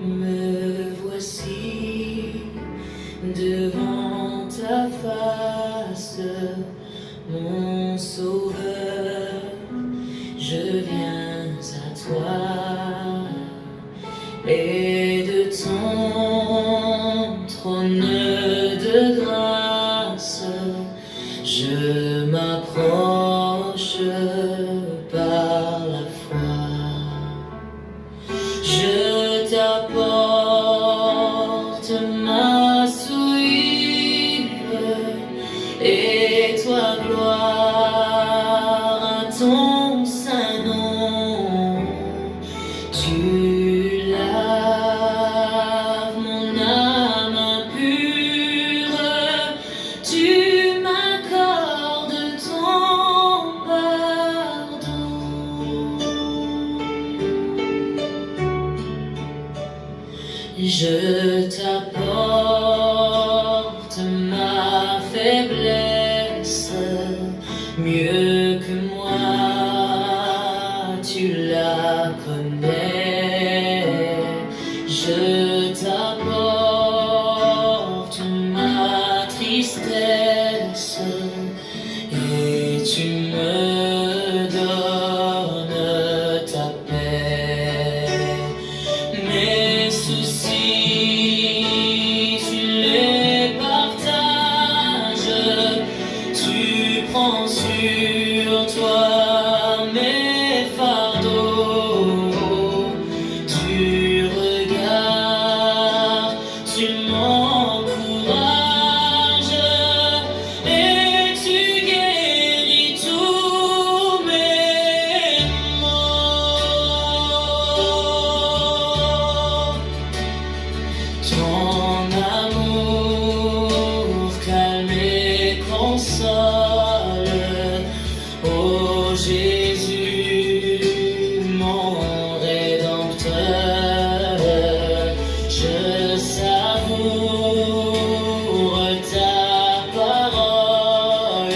Me voici devant ta face, mon sauveur, je viens à toi, et de ton trône de grâce, je m'approche par la foi. Je t'apporte ma souillure, et toi gloire à ton saint nom. Tu laves mon âme impure, tu m'accordes ton pardon. Je t'apporte ma faiblesse, mieux que moi, tu la connais. Je t'apporte ma tristesse, et tu me donnes ta paix. Mes soucis, tu les partages, tu prends sur toi mes fardeaux, tu regardes, tu m'encourages, et tu guéris tous mes maux. Ton amour calme et console, ô Jésus, mon Rédempteur. Je savoure ta parole,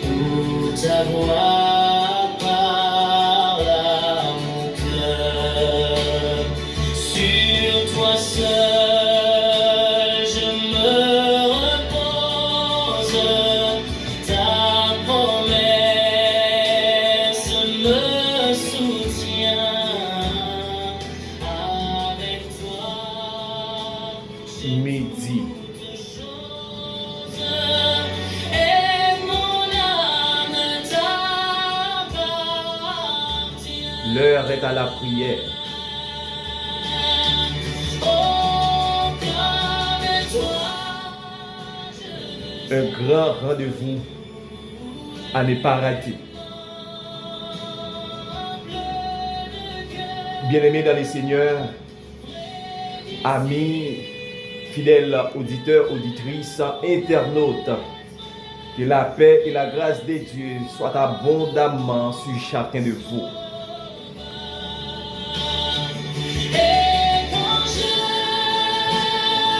où ta voix parle à mon cœur. Sur toi seul je me repose, ta promesse me soutient. Avec toi, Midi. et mon âme t'appartient. L'heure est à la prière. Oh, comme toi, Un grand rendez-vous à ne pas rater. Bien-aimés dans les Seigneurs, amis, fidèles auditeurs, auditrices, internautes, que la paix et la grâce de Dieu soient abondamment sur chacun de vous. et quand je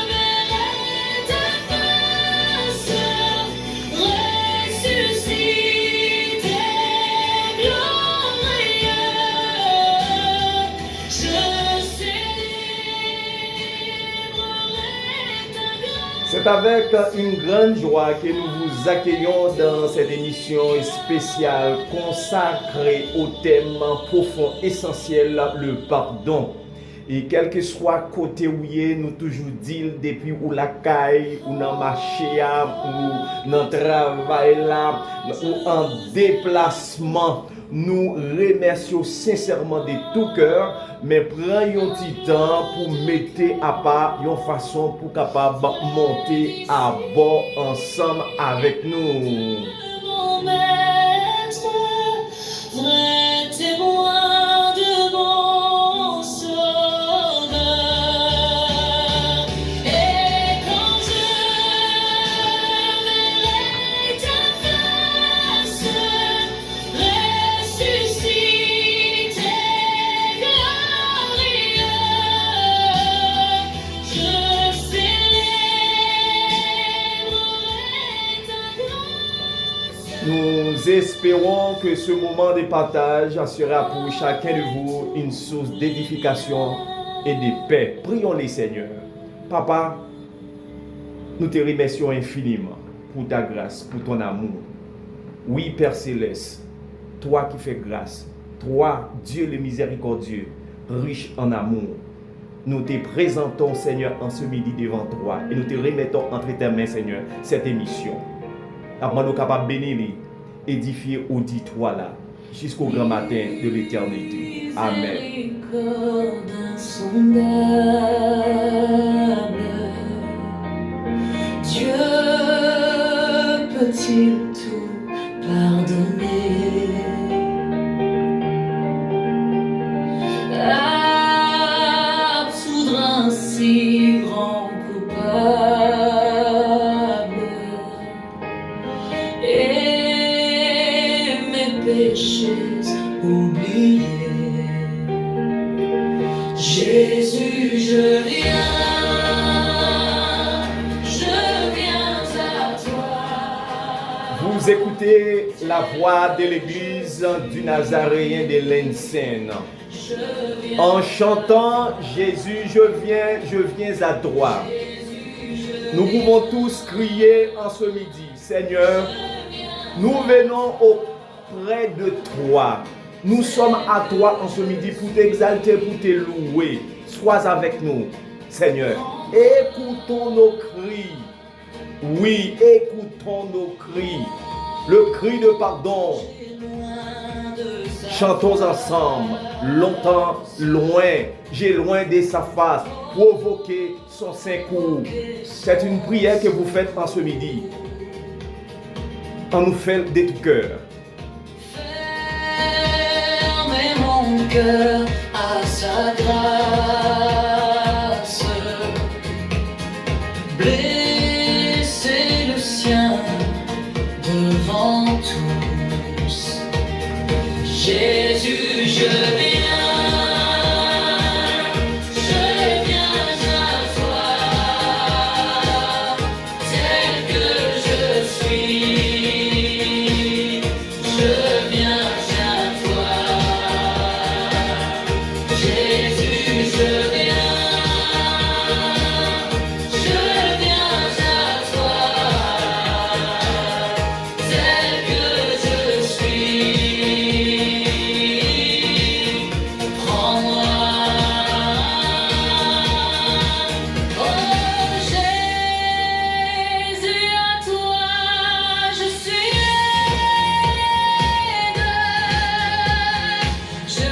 verrai ta face ressuscité glorieux, je célébrerai ta grâce. C'est avec une grande joie que nous vous accueillons dans cette émission spéciale consacrée au thème profond, essentiel, le pardon. Et quel que soit côté où y est, nous toujours dit depuis où la caille, ou dans marché, ou dans travail là, ou en déplacement, nous remercions sincèrement de tout cœur, mais prenons un petit temps pour mettre à part une façon pour capable monter à bord ensemble avec nous. Mon maître, vrai témoin de mon sauveur, et quand je verrai ta face ressuscité glorieux, je célébrerai ta grâce. Nous espérons que ce moment de partage sera pour chacun de vous une source d'édification et de paix. Prions-les, Seigneur. Papa, nous te remercions infiniment pour ta grâce, pour ton amour. Oui, Père Céleste, toi qui fais grâce, toi, Dieu le miséricordieux, riche en amour, nous te présentons, Seigneur, en ce midi devant toi et nous te remettons entre tes mains, Seigneur, cette émission. Après, nous sommes capables de bénir, édifier, auditoire là, jusqu'au grand matin de l'éternité. Amen. Miséricorde insondable, Dieu peut-il tout pardonner? Absoudre un si grand coupable et mes péchés oubliés. Jésus, je viens à toi. Vous écoutez la voix de l'église du Nazaréen de l'Enseigne. En chantant Jésus, je viens à toi. Nous pouvons tous crier en ce midi, Seigneur, nous venons auprès de toi. Nous sommes à toi en ce midi pour t'exalter, pour te louer. Sois avec nous, Seigneur. Écoutons nos cris. Oui, écoutons nos cris. Le cri de pardon. Chantons ensemble. Longtemps, loin, j'ai loin de sa face, provoquer son secours. C'est une prière que vous faites en ce midi. On nous fait de tout cœur. Fermez mon cœur à sa grâce, blessez le sien devant tous. Jésus, je viens à toi, tel que je suis. Je viens à toi, Jésus, je viens à toi, tel que je suis. Prends-moi, oh Jésus, à toi je suis aide. Je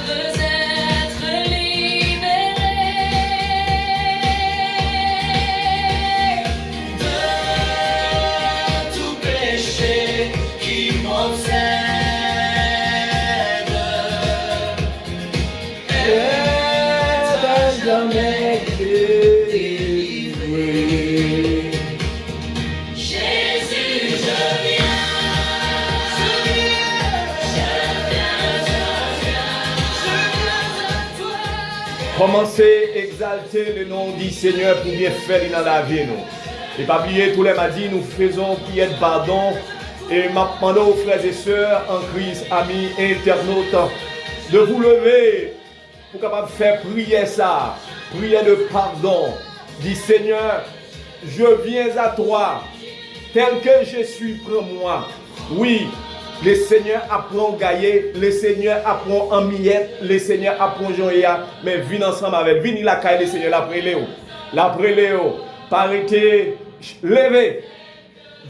veux être libéré de tout péché qui m'obsède. Être à jamais délivré. Jésus, je viens à toi. Commencez à exalter le nom du Seigneur pour bien faire dans la vie. Nous. Et pas oublier, tous les mardis, nous faisons prière de pardon. Et maintenant aux frères et sœurs en Christ, amis et internautes, de vous lever pour capable faire prier ça. Prière de pardon. Dis Seigneur, je viens à toi. Tel que je suis, prends-moi. Oui, le Seigneur apprend gailler, le Seigneur apprend en miette, le Seigneur apprend Jean-Yah, mais viens ensemble avec, viens la caille le Seigneur, l'après Léo, parité, levez,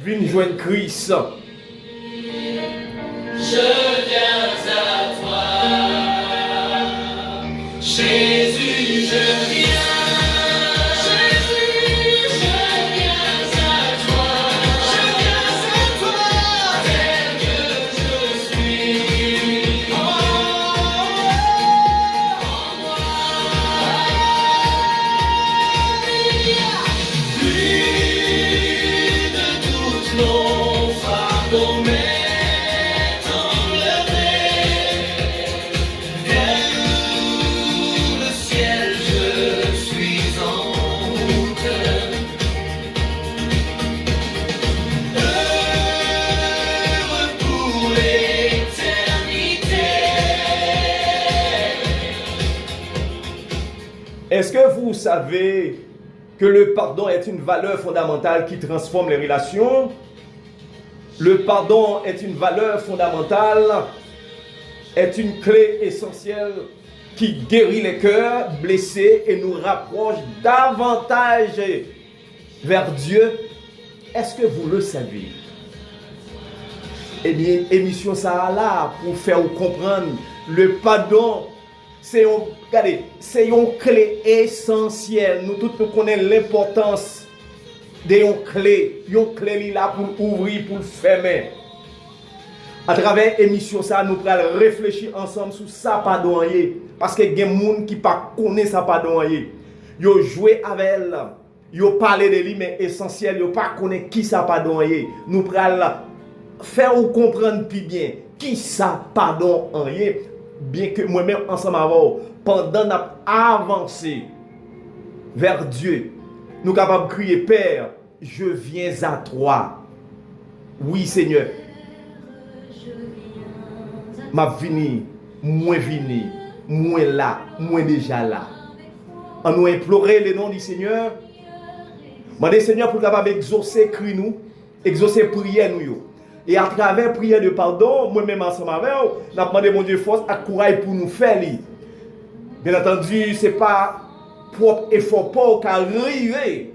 viens joindre Christ. Je viens à toi, Jésus, je viens. Jésus, je viens à toi, tel que je suis. En moi, plus de toutes nos fardeaux m'est enlevé, vers le ciel. Est-ce que vous savez que le pardon est une valeur fondamentale qui transforme les relations? Le pardon est une valeur fondamentale, est une clé essentielle qui guérit les cœurs blessés et nous rapproche davantage vers Dieu. Est-ce que vous le savez? Eh bien, émission ça là pour faire vous comprendre le pardon. C'est une clé essentielle. Nous tous nous connaissons l'importance d'une clé. Une clé là pour ouvrir, pour fermer. À travers l'émission ça, nous allons réfléchir ensemble sur ça pardon. Parce que il y a des gens qui ne connaissent ça pardon. Ils ont joué avec elle. Ils ont parlé de lui, mais essentiel. Ils ne connaissent pas qui ça pardon. Nous allons faire vous comprendre plus bien qui ça pardon. Bien que moi-même ensemble avec vous, pendant notre avancée vers Dieu, nous sommes capables de crier, Père, je viens à toi. Oui, Seigneur. Ma vini, moi là, moi déjà là. On nous implorer le nom du Seigneur. Demandez Seigneur pour capable exaucer cri nous, exaucer prière nous. Et à travers prière de pardon, moi-même ensemble avec vous, nous demandé mon Dieu force et courage pour nous faire. Bien entendu, ce n'est pas propre effort pour qu'arriver.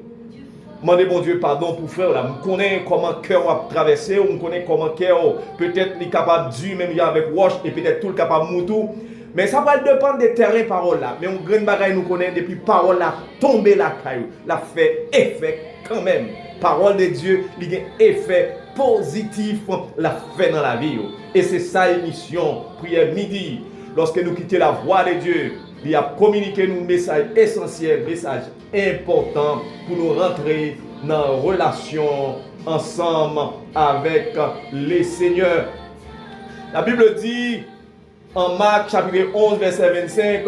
Demandez mon Dieu pardon pour faire là. Je connais comment le cœur a traversé, je connais comment le cœur peut-être est capable de même avec roche et peut-être tout capable de moutou. Mais ça va dépendre des terrains paroles là. Mais on grand bagaille nous connaît depuis parole là tomber la caillou, la fait effet quand même. Parole de Dieu, il y a un effet positif la fait dans la vie. Et c'est ça l'émission prière midi. Lorsque nous quittons la voix de Dieu, il a communiqué nous un message essentiel, message important pour nous rentrer dans une relation ensemble avec les seigneurs. La Bible dit en Marc chapitre 11 verset 25,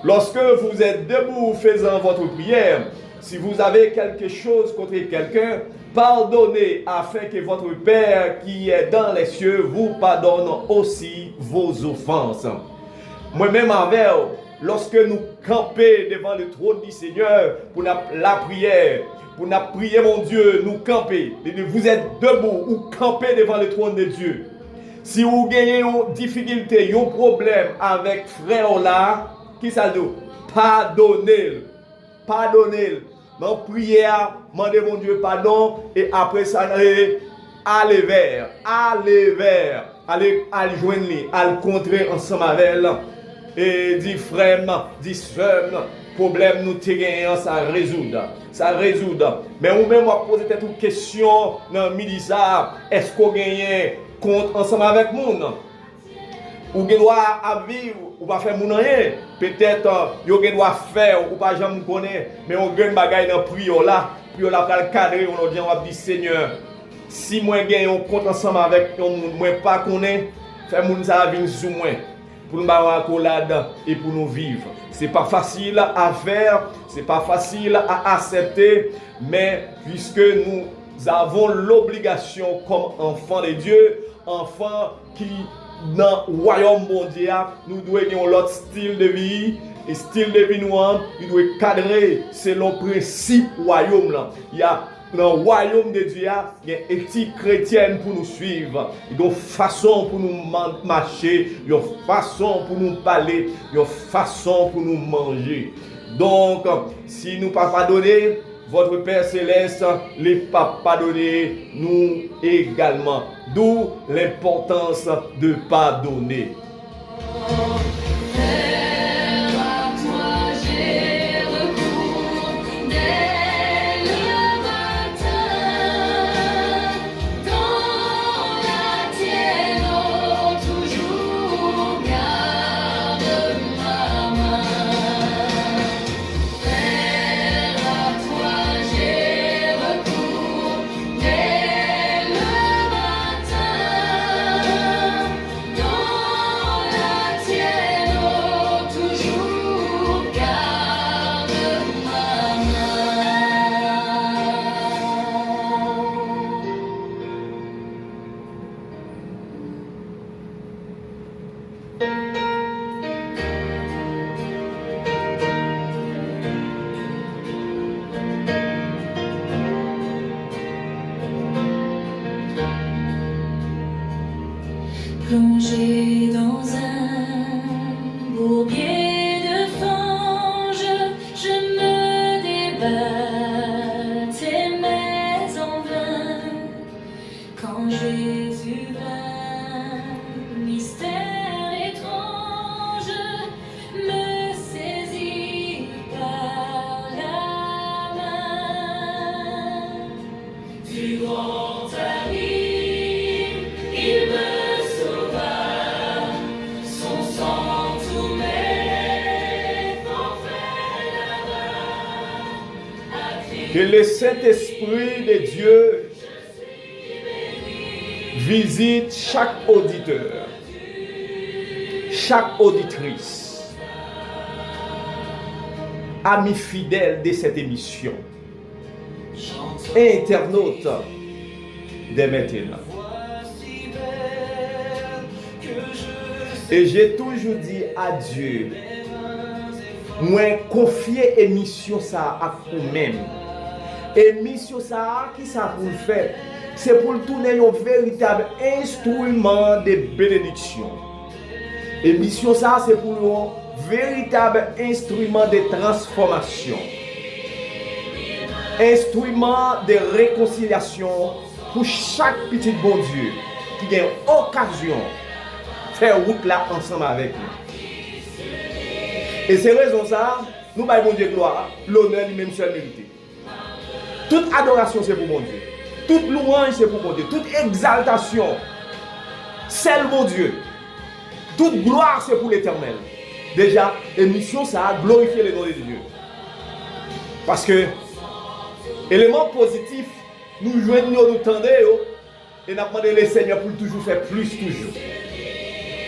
lorsque vous êtes debout faisant votre prière, si vous avez quelque chose contre quelqu'un, pardonnez afin que votre Père qui est dans les cieux vous pardonne aussi vos offenses. Moi-même avec lorsque nous campons devant le trône du Seigneur pour la prière, pour la prier mon Dieu, nous camper. Vous êtes debout ou campez devant le trône de Dieu. Si vous avez une difficulté, un problème avec frère là, qui ça dit? Pardonnez-le. Pardonnez-le. Dans prière, demandez mon Dieu pardon et après ça, allez vers, allez joindre lui, allez contrer ensemble avec elle. Et dit frère, dit soeur, problème nous t'ayons ça résoudre. Mais ou même on va poser une question dans midi ça, est-ce qu'on gagne compte ensemble avec nous? Ou gen doit à vivre ou pas faire moun rien, peut-être yo gen doit faire ou pas jamais connaît, mais on gen bagay dans prière là pral cadrer on dit Seigneur, si moi gagne on compte ensemble avec moi pas connaît, faire moun ça venir sous moi pour nous avoir accolade et pour nous vivre. C'est pas facile à faire, c'est pas facile à accepter, mais puisque nous avons l'obligation comme enfants de Dieu, enfants qui dans le royaume mondial, nous devons avoir l'autre style de vie. Et style de vie, nous devons cadrer selon le principe royaume. Il y a dans le royaume de Dieu, il y a une éthique chrétienne pour nous suivre. Il y a une façon pour nous marcher, il y a une façon pour nous parler, il y a une façon pour nous manger. Donc, si nous ne pas pardonner, votre Père Céleste les pas pardonner nous également. D'où l'importance de pardonner. Yeah. Que le Saint-Esprit de Dieu visite chaque auditeur, chaque auditrice, ami fidèle de cette émission, internaute dès maintenant. Et j'ai toujours dit à Dieu, moi confier émission ça à vous-même. Émission ça qui ça pour le faire, c'est pour le tourner un véritable instrument de bénédiction. Émission ça c'est pour un véritable instrument de transformation. Instrument de réconciliation pour chaque petit bon Dieu qui a occasion de faire route là ensemble avec nous. Et c'est raison ça, nous baillons bon Dieu gloire, l'honneur lui-même seul mérité. Toute adoration c'est pour mon Dieu. Toute louange c'est pour mon Dieu. Toute exaltation, c'est mon Dieu. Toute gloire c'est pour l'Éternel. Déjà, émission ça a glorifié le nom de Dieu. Parce que élément positif, nous joignons, nous tendons et nous demandons le Seigneur pour toujours faire plus toujours.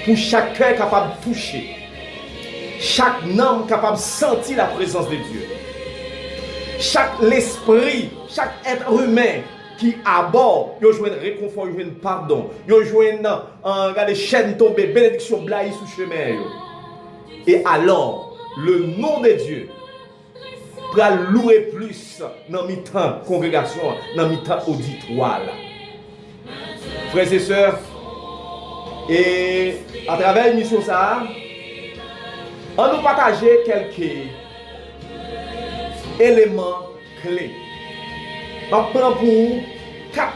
Pour chaque cœur capable de toucher, chaque âme capable de sentir la présence de Dieu. Chaque l'esprit, chaque être humain qui aborde, il joue un réconfort, il joue un pardon, il joue une chaîne tombée, bénédiction blaye sous chemin. Et alors, le nom de Dieu pour louer plus dans mi-temps congrégation, dans mi-temps auditoire. Frères et sœurs, et à travers l'émission ça, on nous partager quelques éléments clés. On prend pour 4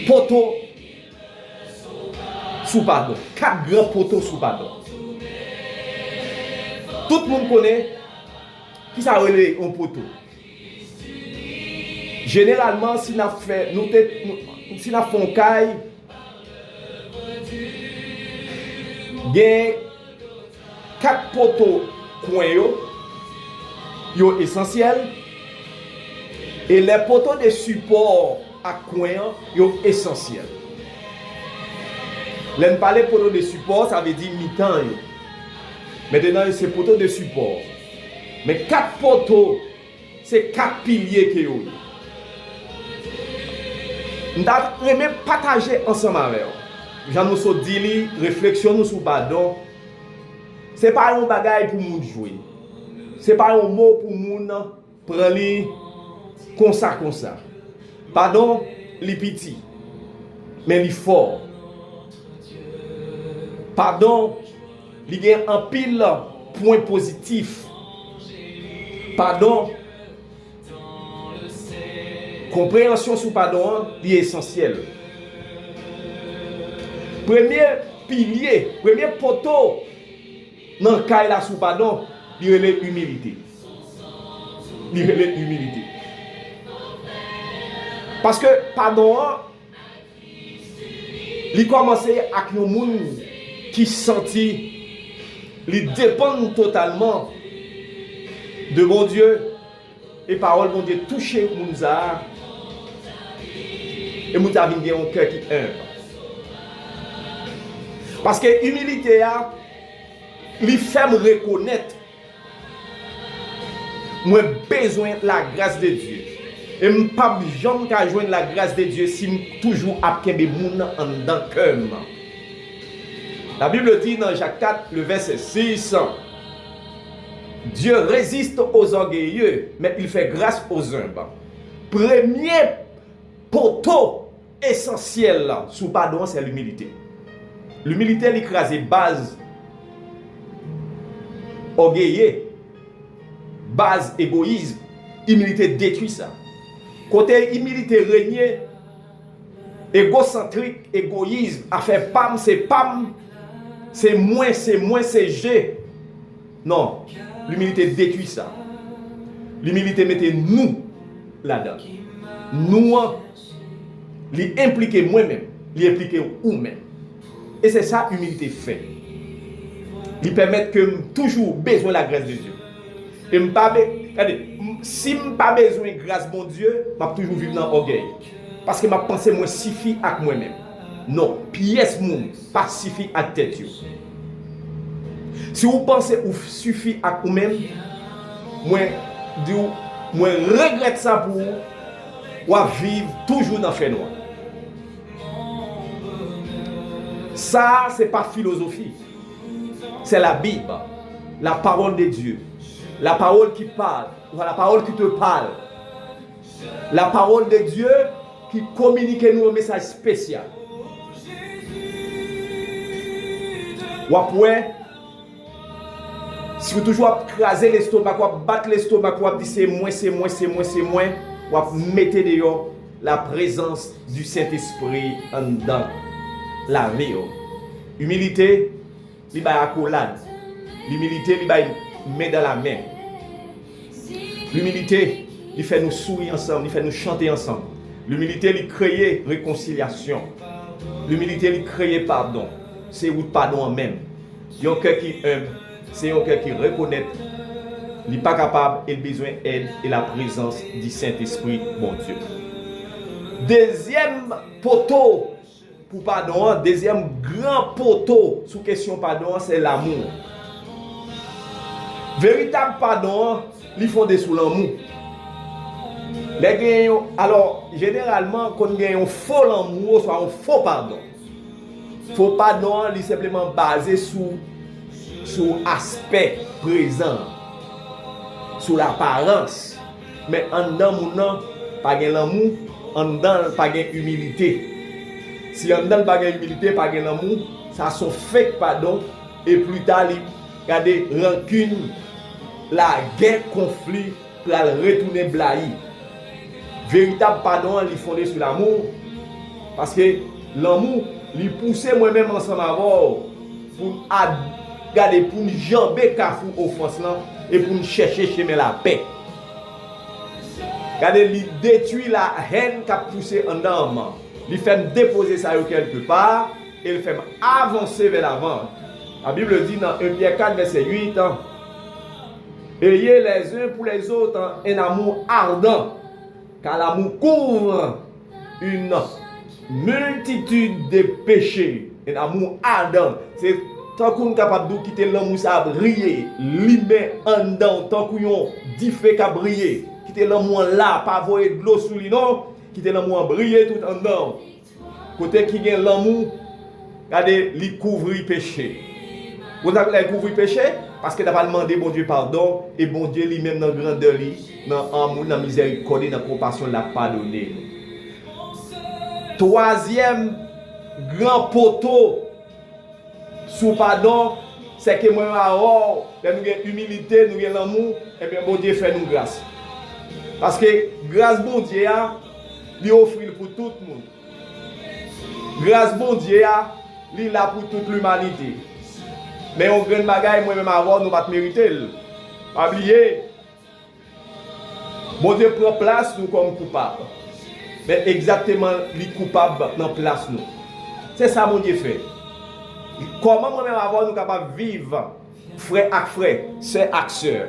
poteaux sous pardon. 4 grands poteaux sous pardon. Tout le monde connaît qui ça relève un poteau. Généralement, si nous faisons un caille, il y a 4 poteaux coins yo essentiels et les poteaux de support à coin yo essentiels. L'on parle poteaux de support, ça veut dire mi-temps. Maintenant, c'est poteaux de support. Mais 4 poteaux, c'est 4 piliers que yo. Nous devons partager ensemble avec vous. J'en nous dit réflexion nous sur pardon. C'est pas un bagage pour nous jouer. C'est pas un mot pour nous prendre comme ça. Pardon, les petits, mais les forts. Pardon, il y a un pile point positif. Pardon, compréhension sur pardon est essentielle. Premier pilier, premier poteau dans le cas là sous pardon, il y a l'humilité. Parce que pardon, il commence avec un monde qui sentit, il dépend totalement de mon Dieu et parole mon Dieu toucher Mounza et Mounza vient un cœur qui humble. Parce que l'humilité a lui fait me reconnaître moi besoin de la grâce de Dieu. Et je ne peux pas jamais joindre la grâce de Dieu si je toujours apprendre moun en dans cœur. La Bible dit dans Jacques 4, le verset 6, Dieu résiste aux orgueilleux, mais il fait grâce aux humbles. Premier poteau essentiel sous pardon, c'est l'humilité. L'humilité l'écrase base orgueilleux, base égoïsme, humilité détruit ça. Côté humilité régné, égocentrique, égoïsme, a fait pam, c'est moins, c'est G. Non, l'humilité détruit ça. L'humilité mettez nous là-dedans. Nous, l'impliquer moi-même, l'impliquer vous-même. Et c'est ça l'humilité fait. Il permet que toujours besoin de la grâce de Dieu. Et Regardez, si je n'ai pas besoin de grâce, bon Dieu, je vais toujours vivre dans l'orgueil. Parce que ma pensée moi suffit avec moi-même. Non, pièce moun, pas suffit avec tête. Si vous pensez ou suffit avec vous-même, moi regrette ça pour vous, ou vivre toujours dans le fait noir. Ça, c'est pas philosophie. C'est la Bible, la parole de Dieu. La parole qui parle, la parole qui te parle. La parole de Dieu qui communique nous un message spécial. Ou après, si vous toujours craser l'estomac, ou battre l'estomac, ou dire c'est moi, c'est moi, c'est moi, c'est moi, ou mettez dehors la présence du Saint-Esprit en dedans. La vie. Humilité, il va accolade. L'humilité, il va mettre dans la main. L'humilité, il fait nous sourire ensemble, il fait nous chanter ensemble. L'humilité, il crée réconciliation. L'humilité, il crée pardon. C'est où pardon en même. Il y a un cœur qui aime, c'est un cœur qui reconnaît. Il n'est pas capable, il a besoin d'aide et la présence du Saint-Esprit, mon Dieu. Deuxième poteau pour pardon, deuxième grand poteau sous question pardon, c'est l'amour. Véritable pardon, il fondé sous l'amour. Alors, généralement, quand on a un faux amour, soit un faux pardon. Faux pardon, il est simplement basé sur l'aspect présent, sur l'apparence. Mais en dedans, pas de l'amour, en dedans, pas d'humilité. Si en dedans, pas d'humilité, pas d'amour, ça sont fake pardon. Et plus tard, regardez, rancune, la guerre, conflit, pour retourner blahi. Véritable pardon, il est fondé sur l'amour. Parce que l'amour, il pousse moi-même ensemble pour garder, pour nous jamber cafou offense là et pour nous chercher chemin la paix. Regardez, il détruit la haine qui a poussé en dedans. Il fait déposer ça quelque part et il fait avancer vers l'avant. La Bible dit dans 1 Pierre 4, verset 8, ayez les uns pour les autres un amour ardent, car l'amour couvre une multitude de péchés. Un amour ardent, c'est tant qu'on est capable de quitter l'amour, ça a brillé, l'imé en dedans, tant qu'on dit fait qu'à briller, quitter l'amour là, pas voyer de l'eau sous lui, non, quitter l'amour briller tout en dedans. Côté qui gagne l'amour, regardez, il couvre le péché. Vous avez couvert le péché parce que vous avez demandé bon Dieu pardon et bon Dieu lui-même dans la grandeur, dans l'amour, dans la miséricorde, dans la compassion, l'a pardonné. Troisième grand poteau sous pardon, c'est que moi, nous avons humilité, nous avons l'amour, et bien bon Dieu fait nous grâce. Parce que grâce bon Dieu, il offre pour tout le monde. Grâce bon Dieu, il est là pour toute l'humanité. Mais on grand bagaille moi-même avoir nous pas mériter. Pas oublier. Bon Dieu prend place nous comme coupables. Mais exactement les coupables dans place nous. C'est ça mon Dieu fait. Comment moi-même avoir nous capable vivre frère avec frère, sœur avec sœur.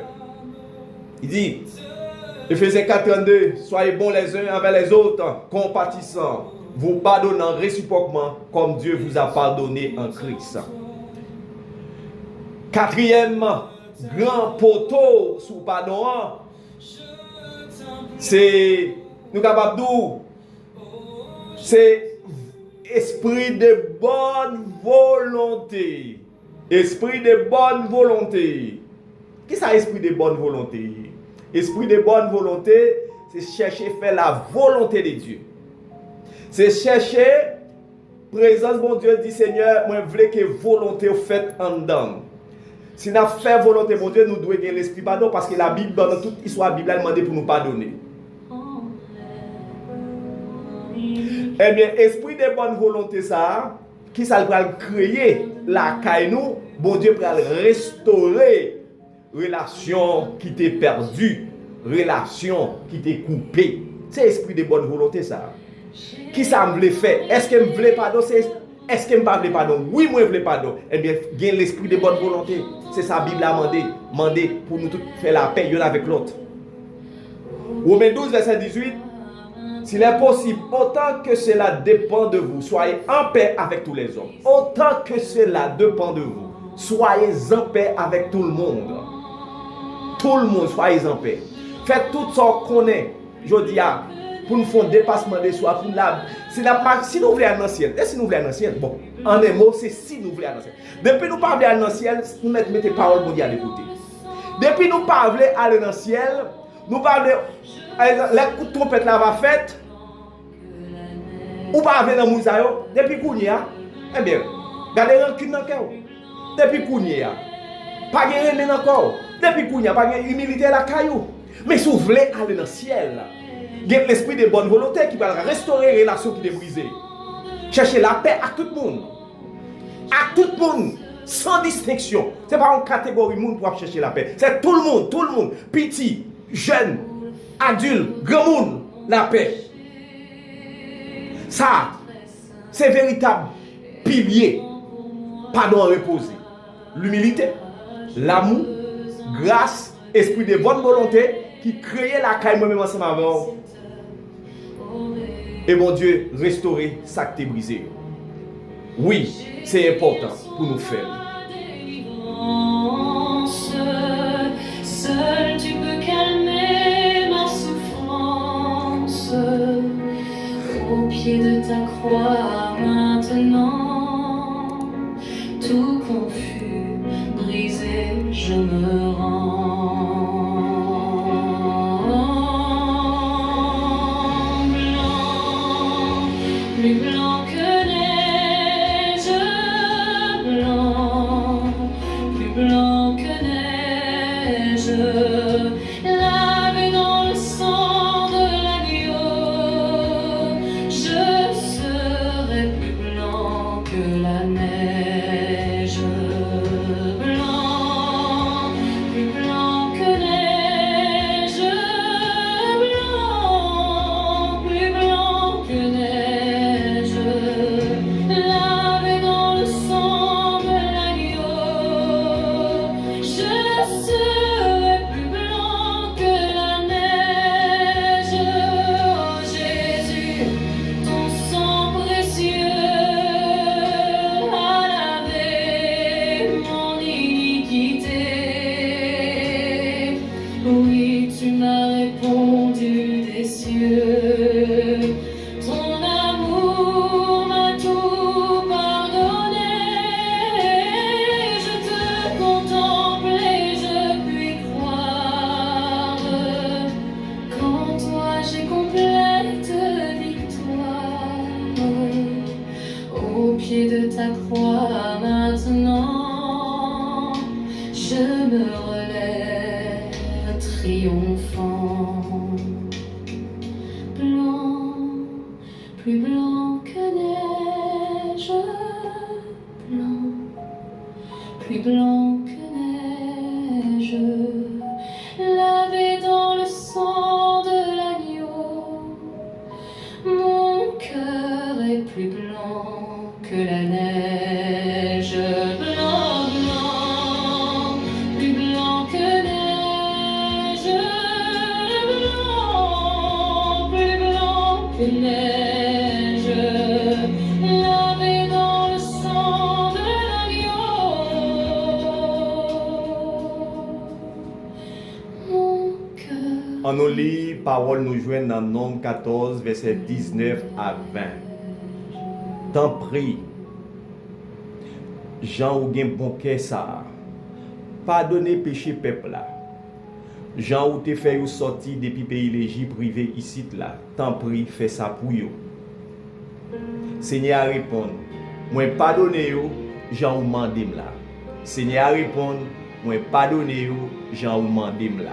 Il dit Ephésiens 4:32, soyez bons les uns envers les autres, compatissants, vous pardonnant réciproquement comme Dieu vous a pardonné en Christ. Quatrième grand poteau sous pardon, c'est nous capables de c'est esprit de bonne volonté. Esprit de bonne volonté. Qui ça esprit de bonne volonté? Esprit de bonne volonté, c'est chercher faire la volonté de Dieu. C'est chercher présence bon Dieu dit Seigneur, moi je veux que volonté faite en dedans. Si nous faisons volonté mon Dieu, nous devons gagner l'esprit pardon parce que la Bible dans toute histoire Bible elle demande pour nous pardonner. Eh bien, esprit de bonne volonté ça, qui ça va créer la caille nous, bon Dieu va restaurer relation qui t'est perdue, relation qui t'est coupée. C'est esprit de bonne volonté ça. Qui ça me veut faire? Est-ce que me veut pardon? Est-ce que me pas veut pardon? Oui, moi je veux pardon. Eh bien, gagne l'esprit de bonne volonté. C'est ça la Bible a demandé pour nous tous faire la paix l'un avec l'autre. Romains 12, verset 18. S'il est possible, autant que cela dépend de vous, soyez en paix avec tous les hommes. Autant que cela dépend de vous, soyez en paix avec tout le monde. Tout le monde, soyez en paix. Faites tout ce qu'on est. Je dis, pour nous faire un dépassement de soi, pour si nous voulons aller dans le ciel, et si nous voulons aller dans le ciel, bon, en un mot, c'est si nous voulons aller dans le ciel. Depuis nous parlons aller dans le ciel, nous mettons paroles mondiales à l'écouter. Depuis nous parlons aller dans le ciel, nous parlons, les coups de trompette là va fait, ou pas aller dans le mousaïo, depuis qu'on y a, eh bien, gardez rancune dans le cœur. Depuis qu'on y a, pas de haine dans le corps. Depuis qu'on y a, pas de humilité à la caillou. Mais si vous voulez aller dans le ciel, il y a l'esprit de bonne volonté qui va restaurer les relations qui sont brisées. Cherchez la paix à tout le monde. À tout le monde, sans distinction. Ce n'est pas une catégorie de monde pour chercher la paix. C'est tout le monde. Petit, jeune, adulte, grand monde, la paix. Ça, c'est véritable pilier. Pardon reposé. L'humilité, l'amour, grâce, esprit de bonne volonté qui crée la caille moi-même ensemble avant. Et mon Dieu, restaurer ça qui t'est brisé. Oui, c'est important pour nous faire. Seul tu peux calmer ma souffrance. Au pied de ta croix maintenant, tout confus, brisé, je me rends. Plus blanc que neige, plus blanc que neige, lavé dans le sang de l'agneau, je serai plus blanc que la neige, blanc, plus blanc que neige, blanc, plus blanc que neige. On nous lit parole nous joignent dans Nombre 14, verset 19 à 20. Tant prie, Jean ou gen bon cœur ça. Pardonnez péché peuple là. Jean ou te fait ou sorti depuis pays l'Égypte privé ici là. Tant prie, fait ça pour yo. Seigneur répond, moi pardonnez yo, Jean ou mandem là. Seigneur répond, moi pardonnez yo, Jean ou mandem là.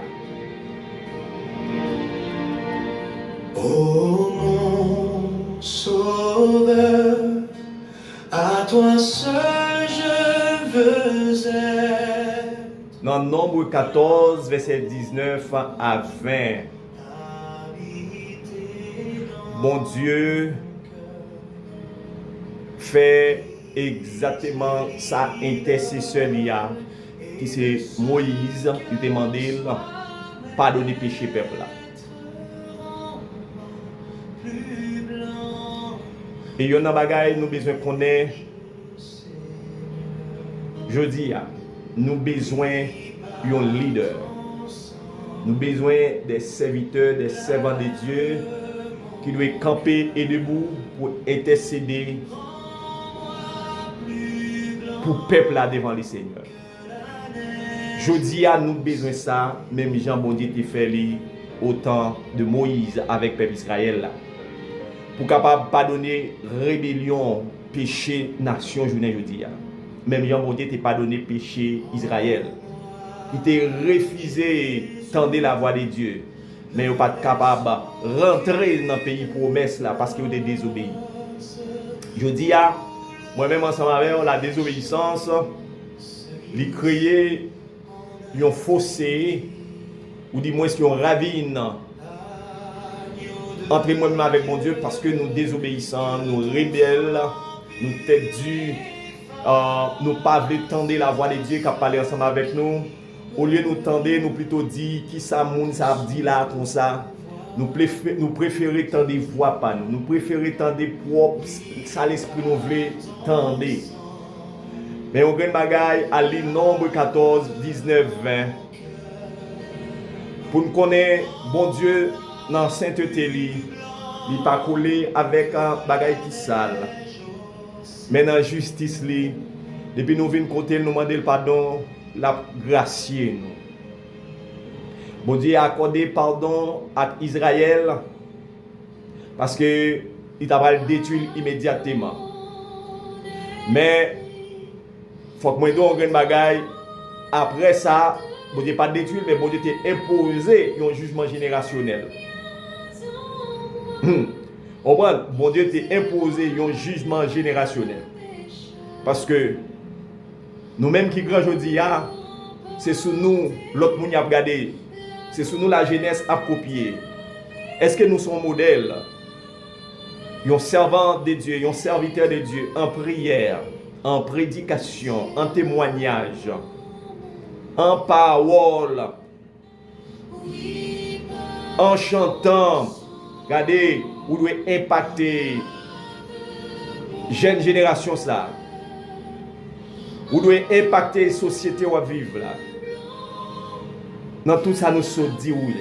Oh mon sauveur, à toi seul je veux être. Dans Nombre 14, verset 19 à 20. Mon Dieu fait exactement sa intercession qui c'est Moïse, il demandait pardonner péché peuple là. Et il y a un bagage nous besoin connaître. Je dis, nous besoin d'un leader. Nous besoin des serviteurs, des servants de Dieu qui doivent camper et debout pour intercéder pour le peuple là devant le Seigneur. Je dis à nous besoin de ça, même Jean bon Dieu te fait au temps de Moïse avec le peuple Israël là. Pour capable pardonner rébellion, péché, nation, journée jeudi. Même Jean bon Dieu te pardonné péché Israël. Il t'a refusé tendre la voix de Dieu. Mais il n'est pas capable de rentrer dans le pays promesse là parce qu'il est désobéi. Je dis à moi-même ensemble avec la désobéissance, il créé un fossé ou du moins un ravine entre moi-même avec mon Dieu parce que nous désobéissons, nous rebelles, nous têtus, nous pas voulu tendre la voix de Dieu qui a parlé ensemble avec nous. Au lieu de nous tendre, nous plutôt dit qui ça moun ça dit là comme ça. Nous préférons tendre voix pas nous. Nous préférons tendre propre ça l'esprit nous veut tendre. Mais on gagne bagaille à lire Nombre 14, 19, 20. Pour nous connaître bon Dieu dans la sainteté, il n'est pas collé avec un bagaille qui sale. Mais dans la justice, depuis nous venons côté, nous demander le pardon, la gracier nous. Bon Dieu a accordé pardon à Israël parce que il t'a détruit immédiatement. Mais faut que moi donne une bagaille après ça, bon Dieu pas détruit mais bon Dieu t'a imposé un jugement générationnel. Bon Dieu t'a imposé un jugement générationnel. Parce que nous-mêmes qui grand aujourd'hui, c'est sur nous, l'autre monde a regardé, c'est sur nous la jeunesse a copié. Est-ce que nous sommes modèles? Un servant de Dieu, un serviteur de Dieu, en prière, en prédication, en témoignage, en parole, en chantant. Regardez, vous devez impacter jeune génération ça. Vous devez impacter la société où vous vivez là. Dans tout ça, nous sommes dit oui.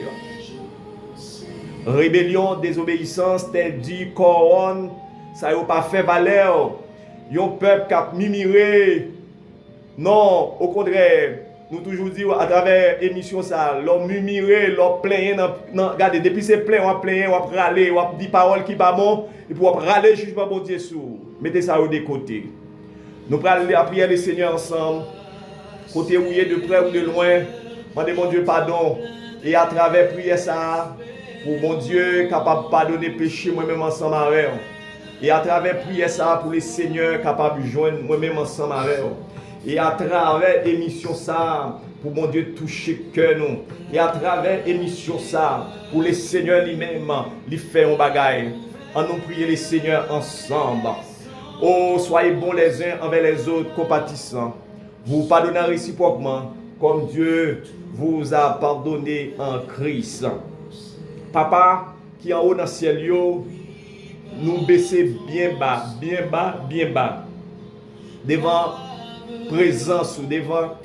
Rébellion, désobéissance, tel dit, couronne, ça n'a pas fait valeur. Un peuple qui a mimiré. Non, au contraire, nous toujours dit à travers l'émission ça, l'on mimiré, l'on plaigné. Regardez, depuis c'est plein, on a plaigné, on a râlé, on a dit paroles qui pas bon, et puis on a râlé jugement bon Dieu sous. Mettez ça de côté. Nous allons prier le Seigneur ensemble, côté où il est de près ou de loin, demandez mon Dieu pardon, et à travers prier ça, pour mon Dieu capable de pardonner péché moi-même ensemble avec vous. Et à travers prier ça, pour le Seigneur capable de joindre moi-même ensemble avec vous. Et à travers l'émission ça, pour mon Dieu toucher cœur nous. Et à travers l'émission ça, pour le Seigneur lui-même, lui faire un bagaille. En nous prier le Seigneur ensemble. Oh, soyez bons les uns envers les autres, compatissants. Vous pardonnez réciproquement, comme Dieu vous a pardonné en Christ. Papa, qui est en haut dans le ciel, nous baisser bien bas, bien bas, bien bas. Devant présence ou devant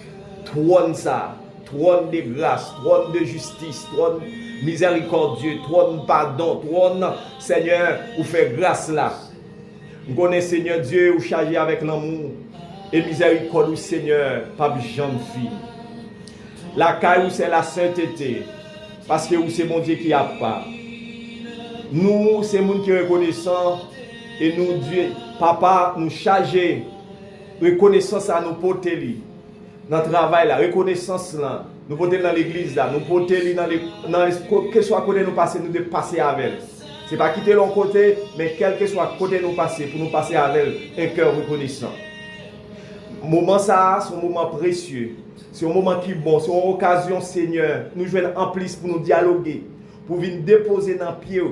trône ça, trône de grâce, trône de justice, trône miséricordieux, trône pardon, trône Seigneur, vous fait grâce là. Nous connaissons Seigneur Dieu, vous chargez avec l'amour et miséricorde du Seigneur, pas jeune fille. La caille c'est la sainteté, parce que c'est mon Dieu qui a pas. Nous, c'est mon qui reconnaissant et nous Dieu, papa, nous charger reconnaissance à nous porter dans le travail là, reconnaissance là, nous porter dans l'église là, nous porter dans que soit côté nous passer, nous de passer avec. C'est pas quitter l'autre côté, mais quel que soit côté nous passer, pour nous passer avec un cœur reconnaissant. Moment ça, c'est un moment précieux. C'est un moment qui est bon, c'est une occasion, Seigneur. Nous jouons en plus pour nous dialoguer, pour venir déposer dans le pied,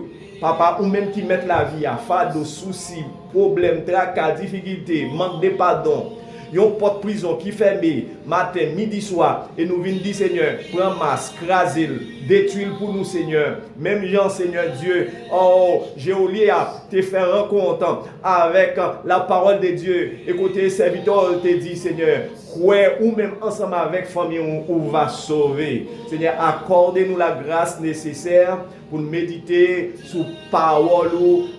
papa, ou même qui mettent la vie à fardeau, soucis, problèmes, tracas, difficultés, manque de pardon. Il y a une porte prison qui ferme matin, midi, soir. Et nous venons dire, Seigneur, prends masque, crase-le, détruis-le pour nous, Seigneur. Même Jean, Seigneur Dieu, oh, Géolia, te faire rencontre avec la parole de Dieu. Écoutez, serviteur te dit, Seigneur, ouais, ou même ensemble avec famille, on va sauver. Seigneur, accordez-nous la grâce nécessaire pour méditer sous parole.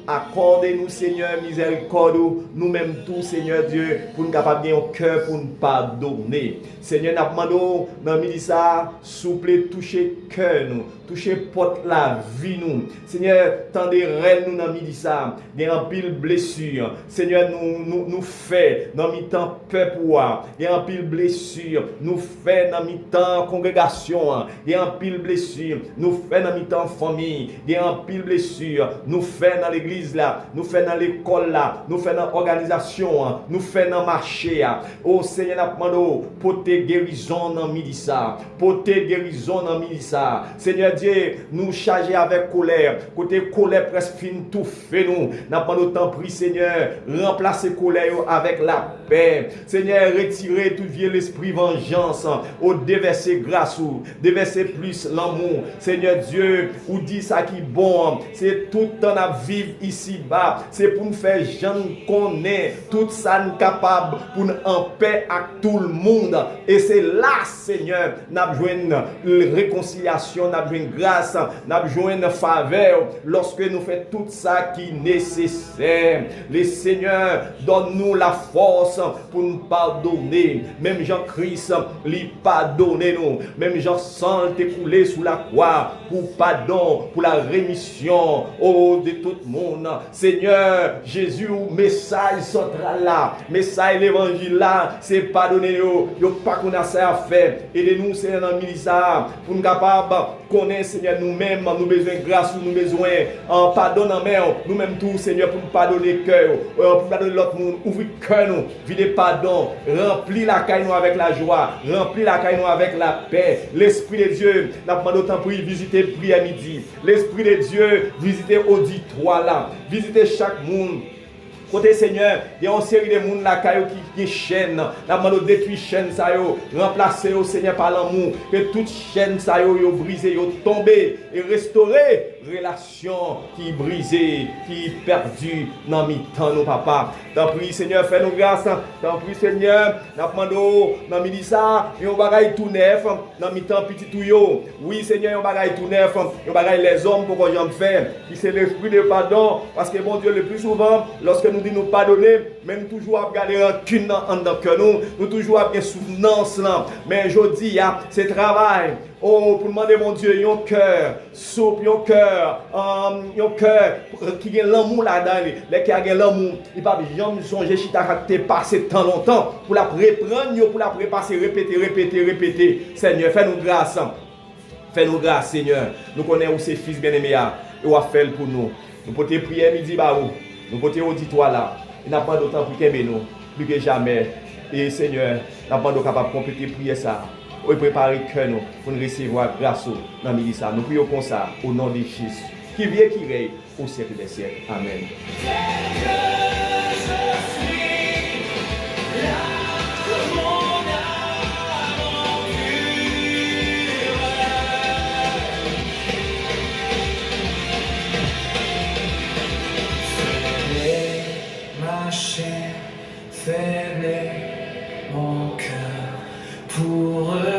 Accordez-nous, Seigneur, miséricorde, nous-mêmes tous, Seigneur Dieu, pour nous capables de un cœur pour nous pardonner. Seigneur, nous demandons dans le ministère, souple, toucher cœur nous, toucher porte la vie nous. Seigneur, tendez rêve nous dans le ministère, il y a un pile blessure. Seigneur, nous fait dans le temps peuple, il y a un pile blessure, nous fait dans le temps congrégation, il y a un pile blessure, nous fait dans le temps famille, il y a un pile blessure, nous fait dans l'église là, nous fait dans l'école là, nous fait dans l'organisation, nous fait dans le marché. Oh Seigneur, nous demandons pour tes guérisons dans le ministère, pour tes guérisons dans le ministère. Seigneur Dieu, nous charger avec colère, côté colère presque fin tout fait nous. N'a pas autant pris Seigneur, remplacer colère avec la paix. Seigneur, retirer tout vieux l'esprit vengeance, au déverser grâce ou déverser plus l'amour. Seigneur Dieu, ou dit ça qui est bon, c'est tout le temps à vivre ici bas, c'est pour nous faire gens qu'on est, tout ça nous capable pour nous en paix avec tout le monde. Et c'est là, Seigneur, nous avons besoin de réconciliation, nous avons besoin de grâce, nous avons besoin de faveur lorsque nous faisons tout ça qui est nécessaire. Les Seigneurs, donne-nous la force pour nous pardonner. Même Jean-Christ, lui pardonner nous. Même Jean-Sang t'écouler sous la croix pour pardon, pour la rémission de tout le monde. Seigneur, Jésus, message central là, message l'évangile là, c'est pardonner yo pas qu'on a ça à faire. Aidez-nous, Seigneur, dans le ministère, pour nous capables de connaître, Seigneur, nous-mêmes, nous besoin de grâce, nous besoin en pardon en main, nous-mêmes tous, Seigneur, pour nous pardonner le cœur, pour pardonner l'autre monde, ouvrir le cœur, nous, vide pardon, remplir la caille nous avec la joie, remplir la caille nous avec la paix. L'Esprit de Dieu, nous demandons autant pour visiter prière midi. L'Esprit de Dieu, visiter auditoire là, visiter chaque monde. Côté Seigneur, il y a une série de monde là qui chaîne. La demande détruire chaîne ça yo, remplacer au Seigneur par l'amour, que toute chaîne ça yo brisé, yo tombé et restaurer relation qui brisée, qui perdue dans mi-temps nos papa. T'en prie Seigneur, fais-nous grâce. T'en prie Seigneur, n'a demandé dans ministère, un bagage tout neuf dans mi-temps petit tout yo. Oui Seigneur, un bagage tout neuf, un bagage les hommes pour qu'on j'en faire, qui c'est l'esprit de pardon parce que mon Dieu le plus souvent lorsque nous nous pardonner, même toujours à garder rancune dans cœur nous toujours à bien souvenance là. Mais je dis, c'est travail. Oh, pour demander mon Dieu, un cœur souple, un cœur qui a l'amour là-dedans, les qui a l'amour, il va jamais songer si tu as passé tant longtemps pour la reprendre, pour la prépasser, répéter. Seigneur, fais-nous grâce. Fais-nous grâce, Seigneur. Nous connaissons ces fils bien-aimés et on va faire pour nous. Nous pouvons prier midi, nous pouvons auditoire là. Il n'a pas d'autant pour qu'aimer nous, plus que jamais. Et Seigneur, nous n'avons pas capable de compléter prier ça. Nous préparer le cœur pour nous recevoir grâce dans le ministère. Nous prions comme ça, au nom de Jésus, qui vient, qui règne au siècle des siècles. Amen. Fais mon cœur pour eux.